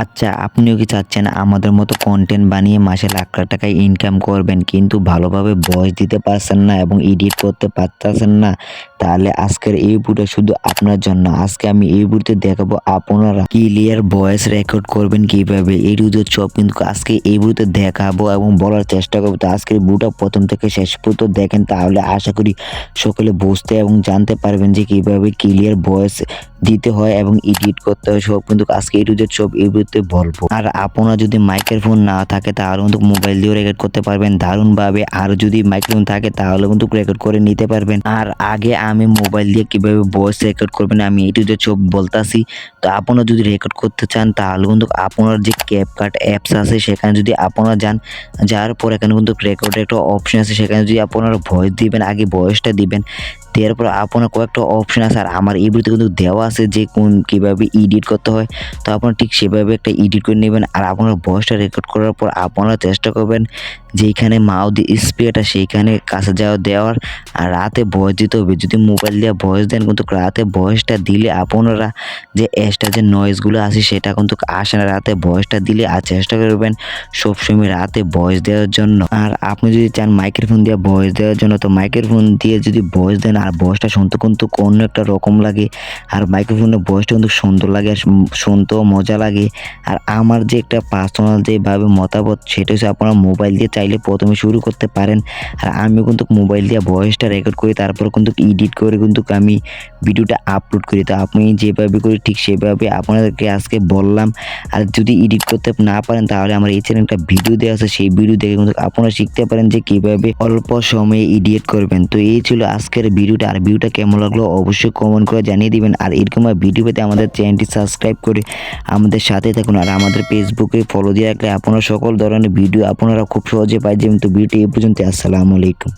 আচ্ছা, আপনিও কি চাচ্ছেন আমাদের মতো কনটেন্ট বানিয়ে মাসে লাখ লাখ টাকা ইনকাম করবেন, কিন্তু ভালোভাবে ভয়েস দিতে পারছেন না এবং এডিট করতে পারতেছেন না? তাহলে আজকের এই ভিডিও শুধু আপনার জন্য। আজকে আমি এই ভিডিওতে দেখাবো আপনারা ক্লিয়ার ভয়েস রেকর্ড করবেন কিভাবে। এই ভিডিও সব কিন্তু আজকে এই ভিডিওতে দেখাবো এবং বলার চেষ্টা করবো। তো আজকের ভিডিওটা প্রথম থেকে শেষ পর্যন্ত দেখেন, তাহলে আশা করি সকলে বুঝতে এবং জানতে পারবেন যে কিভাবে ক্লিয়ার ভয়েস দিতে হয় এবং এডিট করতে হয়। সব কিন্তু আজকে এই ভিডিওতে সব এই ভিডিওতে বলবো। আর আপনার যদি মাইক্রোফোন না থাকে তাহলে কিন্তু মোবাইল দিয়েও রেকর্ড করতে পারবেন দারুণভাবে। আর যদি মাইক্রোফোন থাকে তাহলে কিন্তু রেকর্ড করে নিতে পারবেন। আর আগে আমি মোবাইল দিয়ে কিভাবে ভয়েস রেকর্ড করবেন আমি এই ভিডিওতে সব বলতাছি। তো আপনারা যদি রেকর্ড করতে চান তাহলে কিন্তু আপনার যে ক্যাপকাট অ্যাপস আছে সেখানে যদি আপনারা যান, যাওয়ার পর এখানে কিন্তু রেকর্ডের একটা অপশন আছে, সেখানে যদি আপনারা ভয়েস দিবেন, আগে ভয়েসটা দিবেন, দেওয়ার পর আপনার কয়েকটা অপশন আছে। আর আমার এই ভিডিওতে কিন্তু দেওয়া আছে যে কীভাবে এডিট করতে হয়। তো আপনারা ঠিক সেভাবে একটা এডিট করে নেবেন। আর আপনার ভয়েসটা রেকর্ড করার পর আপনারা চেষ্টা করবেন যেইখানে মাউথ স্প্রেটা সেইখানে কাছে দেওয়ার। আর রাতে ভয়েস দিতে হবে। যদি মোবাইল দিয়ে ভয়েস দেন কিন্তু রাতে ভয়েসটা দিলে আপনারা যে এক্সট্রা যে নয়েজগুলো আছে সেটা কিন্তু আসে না রাতে ভয়েসটা দিলে। আর চেষ্টা করবেন সবসময় রাতে ভয়েস দেওয়ার জন্য। আর আপনি যদি চান মাইক্রোফোন দিয়ে ভয়েস দেওয়ার জন্য, তো মাইক্রোফোন দিয়ে যদি ভয়েস দেন আর ভয়েসটা শুনতে কিন্তু অন্য একটা রকম লাগে। আর মাইক্রোফোনের ভয়েসটা কিন্তু সুন্দর লাগে, আর শুনতেও মজা লাগে। আর আমার যে একটা পার্সোনাল যেভাবে মতামত সেটা হচ্ছে আপনারা মোবাইল দিয়ে চাইলে প্রথমে শুরু করতে পারেন। আর আমি কিন্তু মোবাইল দিয়ে ভয়েসটা রেকর্ড করি, তারপর কিন্তু এডিট করে কিন্তু আমি ভিডিওটা আপলোড করি। তো আপনি যেভাবে করি ঠিক সেভাবে আপনাদেরকে আজকে বললাম। আর যদি এডিট করতে না পারেন তাহলে আমার এই চ্যানেলে একটা ভিডিও দেওয়া আছে, সেই ভিডিও দেখে কিন্তু আপনারা শিখতে পারেন যে কীভাবে অল্প সময়ে এডিট করবেন। তো এই ছিল আজকের ভিডিওটা। আর ভিডিওটা কেমন লাগলো অবশ্যই কমেন্ট করে জানিয়ে দিবেন। আর এরকম ভিডিও পেতে আমাদের চ্যানেলটি সাবস্ক্রাইব করে আমাদের সাথে থাকুন। আর আমাদের ফেসবুকে ফলো দিয়ে রাখলে আপনারা সকল ধরনের ভিডিও আপনারা খুব সহজে পাই যাবেন। তো ভিডিওটি এই পর্যন্ত। আসসালামু আলাইকুম।